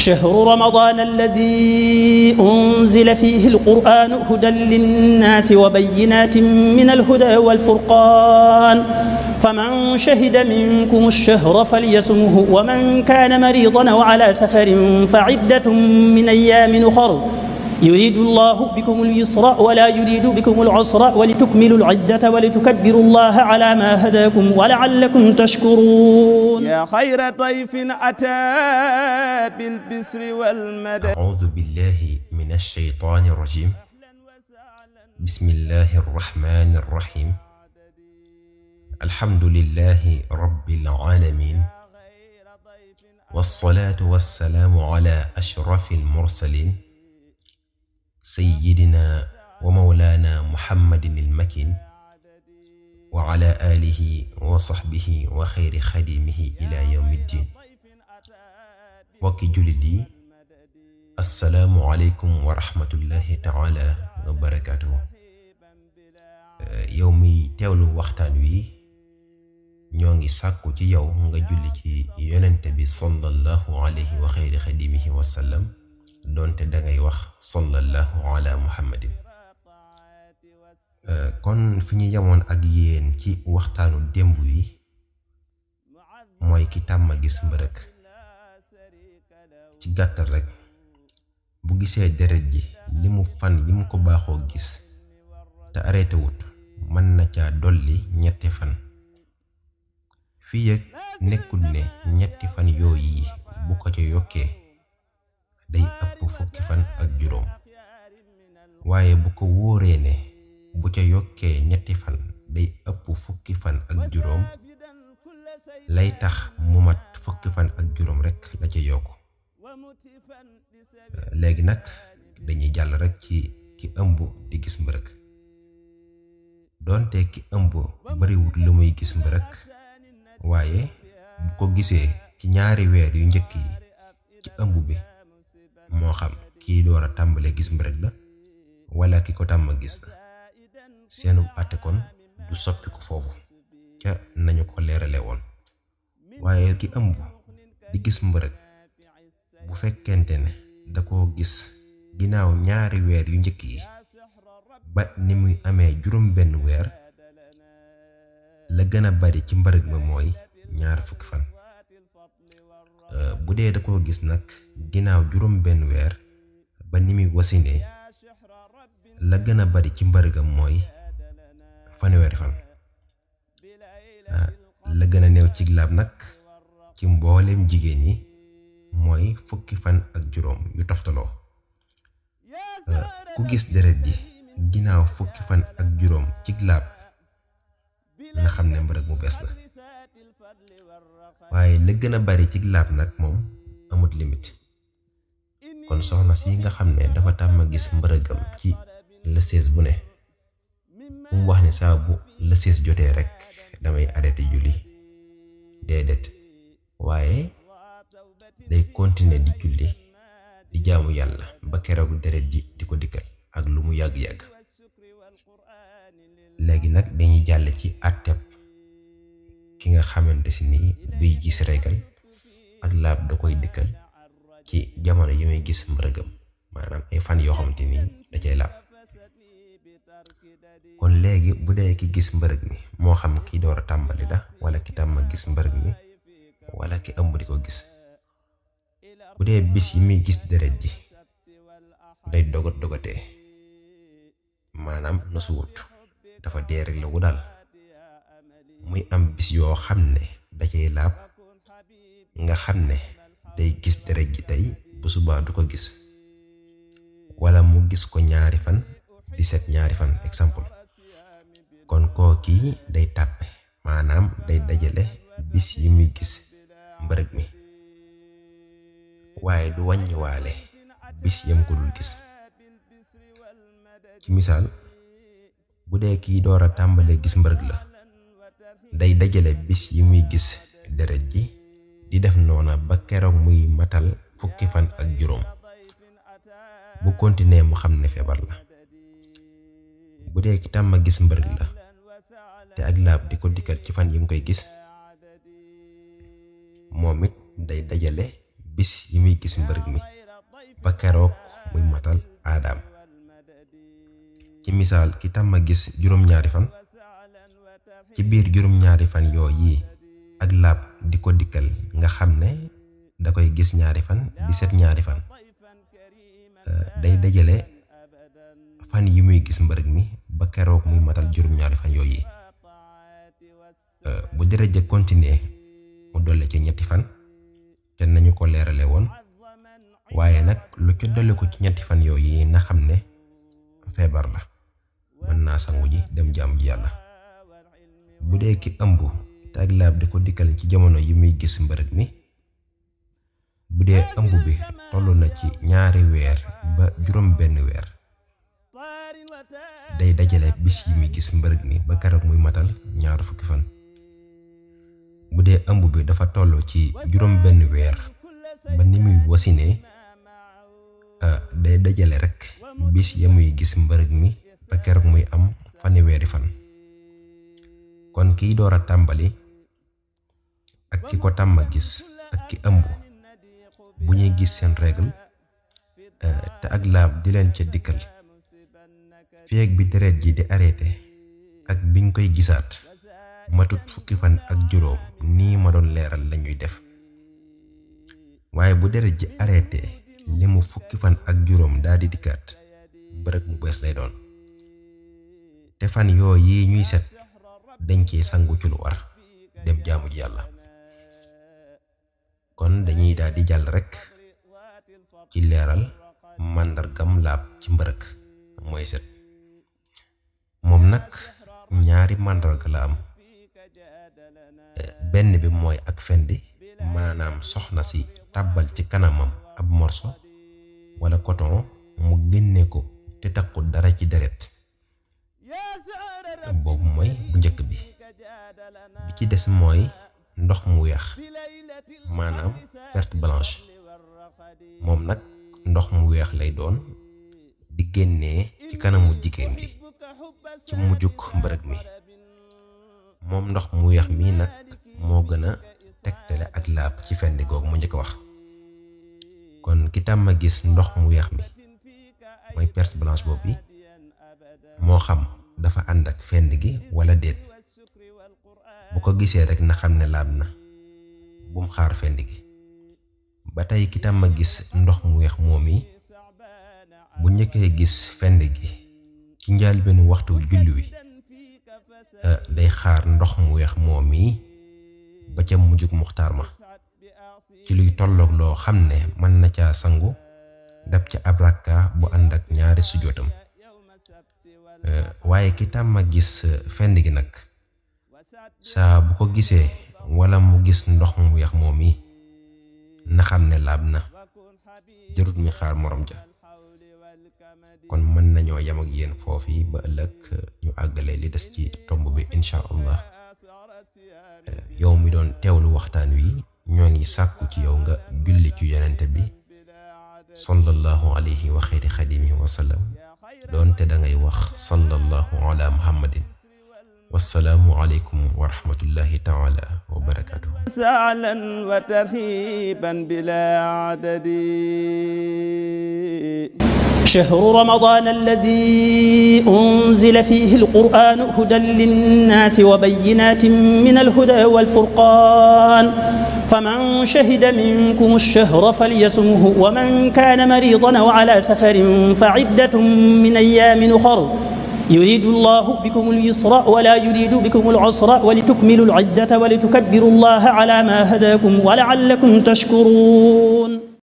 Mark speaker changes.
Speaker 1: شهر رمضان الذي أنزل فيه القرآن هدى للناس وبينات من الهدى والفرقان فمن شهد منكم الشهر فليصمه ومن كان مريضا أو على سفر فعدة من أيام أخر يريد الله بكم اليسر ولا يريد بكم العسر ولتكملوا العدة ولتكبروا الله على ما هداكم ولعلكم تشكرون.
Speaker 2: يا خير ضيف أتى بالبسر والمدد.
Speaker 3: أعوذ بالله من الشيطان الرجيم. بسم الله الرحمن الرحيم. الحمد لله رب العالمين والصلاة والسلام على أشرف المرسلين سيدنا ومولانا محمد المكين وعلى آله وصحبه وخير خديمه إلى يوم الدين. وكي جلدي السلام عليكم ورحمة الله تعالى وبركاته. يومي teewlu waxtaan wi ñoo ngi sàkku ci yow nga julli ci yonent bi sallallahu alayhi wa xayri xadimihi wa sallam doonte dangay wax sallallahu ala muhammadin. kon fi ñu yemoon ak yéen ci waxtaanu démb wi mooy ki tàmm gis mbërëk. ci gàttal rek bu gisee deret ji limu fan yi mu ko baaxoo gis te arrêté wut mën na caa dolli ñetti fan. fii yëg nekkul ne ñetti fan yooyu bu ko ca yokkee day ëpp fukki fan ak juróom, waaye bu ko wóoree ne bu ca yokkee ñetti fan day ëpp fukki fan ak juróom, lay tax mu mat fukki fan ak juróom rekk la ca yokk. léegi nag dañuy jàll rekk ci ki ëmb di gis mbërëk. doonte ki ëmb bariwut lu muy gis mbërëk, waaye bu ko gisee ci ñaari weer yu njëkk yi ci ëmb bi, moo xam kii door a tàmbale gis mbërëk la wala ki ko tàmm gis la, seenu àtte kon du soppi ko foofu ca nañu ko leerale woon. waaye ki ëmb di gis mbërëk bu fekkente ne da koo gis ginnaaw ñaari weer yu njëkk yi ba ni muy amee juróom benn weer, la gën a bari ci mbërëg ma mooy ñaar fukki fan. bu dee da koo gis nag ginnaaw juróom benn weer ba ni muy wasinee, la gën a bari ci mbërëgam mooy fanweeri fan. la gën a néew ci laab nag ci mbooleem jigéen ñi mooy fukki fan ak juróom yu toftaloo. ku gis deret ji ginnaaw fukki fan ak juróom ci laab na xam ne mbërëg mu bees la. waaye la gën a bari ci laab nag moom amut limite. kon soxna si nga xam ne dafa tàmm gis mbërëgam ci le 16 bu ne, mu wax ne saa bu le 16 jotee rek damay arrêté julli, déedéet, waaye day continuer di julli di jaamu yàlla ba keroog deret di ko dikkal ak lu mu yàgg-yàgg. léegi nag dañuy jàll ci àtteb ki nga xamante si ni buy gis regal ak laab da koy dikkal ci jamono yi muy gis mbërëgam, maanaam ay fan yoo xamante ni da cay laab. kon léegi bu dee ki gis mbërëg mi, moo xam ki door a tàmbali la wala ki tàmm gis mbërëg mi wala ki ëmb di ko gis, bu dee bis yi muy gis deret ji day dogatee, maanaam nasuwut, dafa dee rek la wu daal, muy am bis yoo xam ne da cay laab, nga xam ne day gis deret ji tey bu subaa du ko gis, wala mu gis ko ñaari fan di set ñaari fan exemple. kon kooki day tàppe, maanaam day dajale bis yi muy gis mbërëg mi, waaye du wàññiwaale bis yam ko dul gis. ci misaal, bu dee kii door a tàmbale gis mbërëg la, day dajale bis yi muy gis deret ji di def noona ba keroog muy matal fukki fan ak juróom. bu continuer mu xam ne feebar la. bu dee ki tàmm gis mbërëg la te ak laab di ko dikkal ci fan yi mu koy gis, moom it day dajale bis yi muy gis mbërëg mi ba keroog muy matal aadaam. ci misaal ki tàmma gis juróom-ñaari fan, ci biir juróom-ñaari fan yooyu ak laab di ko dikkal nga xam ne da koy gis ñaari fan di set ñaari fan, day dajale fan yi muy gis mbërëg mi ba keroog muy matal juróom-ñaari fan yooyu. bu deret ja continuer mu dolle ci ñetti fan te nañu ko leerale woon, waaye nag lu ci dolli ko ci ñetti fan yooyu na xam ne feebar la, mën naa sangu ji dem jaamu ji yàlla. bu dee ki ëmb te ak laab di ko dikkal ci jamono yi muy gis mbërëg mi, bu dee ëmb bi toll na ci 2 weer ba juróom benn weer, day dajale bis yi muy gis mbërëg mi ba keroog muy matal 20 fan. bu dee ëmb bi dafa toll ci juróom benn weer ba ni muy wasinee, day dajale rek bis ya muy gis mbërëg mi ba keroog muy am fanweeri fan. kon kiy door a tàmbali ak ki ko tàmma gis ak ki ëmb bu ñuy gis seen règle te ak laab di leen ca dikkal, feek bi deret ji di arrêté ak biñ koy gisaat matut 10 fan ak juróom nii ma doon leeral lañuy def. waaye bu deret ji arrêté li mu 10 fan ak juróom daal di dikkaat, mbërëg mu bees lay doon, te fan yooyu ñuy set dañ ciy sangu ci lu war dem jaamu ji yàlla. kon dañuy daal di jàll rek ci leeral màndargam laab ci mbërëg mooy set. moom nag ñaari màndarga la am. benn bi mooy ak fendi, maanaam soxna si tàbbal ci kanamam ab morso wala coton mu génne ko te takkul dara ci deret, boobu mooy bu njëkk bi. bi ci des mooy ndox mu weex, maanaam perte blanche. moom nag ndox mu weex lay doon di génnee ci kanamu jigéen gi ci mujjug mbërëg mi. moom ndox mu weex mi nag moo gën a tegtale ak laab ci fendi googu mu njëkk wax. kon ki tàmma gis ndox mu weex mi mooy perte blanche boobu bi, moo xam dafa ànd ak fend gi wala déet, bu ko gisee rek na xam ne laab na, bum xaar fend gi. ba tey ki tàmma gis ndox mu weex moom yi bu njëkkee gis fend gi ci njëlbéenu waxtu julli wi, day xaar ndox mu weex moom yi ba ca mujjug muxtaar ma ci luy tolloog loo xam ne mën na caa sangu dab ca ab rakka bu ànd ak 2 sujootam. waaye ki tàmma gis fend gi nag saa bu ko gisee wala mu gis ndox mu weex moom yi na xam ne laab na, jarut mi xaar morom ja. kon mën nañoo yam ak yéen foofu ba ëllëg ñu àggale li des ci tomb bi incha allah. yow mi doon teewlu waxtaan wi ñoo ngi sàkku ci yow nga julli ci yonente bi sallallahu alayhi wa xayri xadimihi wa sallam, doonte da ngay wax sallallahu ala muhammadin. wassalaamu aleykum wa rahmatullahi taala wa barakatuhu.
Speaker 2: سعلا وترهيبا بلا عدد.
Speaker 1: شهر رمضان الذي أنزل فيه القرآن هدى للناس وبينات من الهدى والفرقان فمن شهد منكم الشهر فليصمه ومن كان مريضا أو على سفر فعدة من أيام أخر يريد الله بكم اليسر ولا يريد بكم العسر ولتكملوا العدة ولتكبروا الله على ما هداكم ولعلكم تشكرون.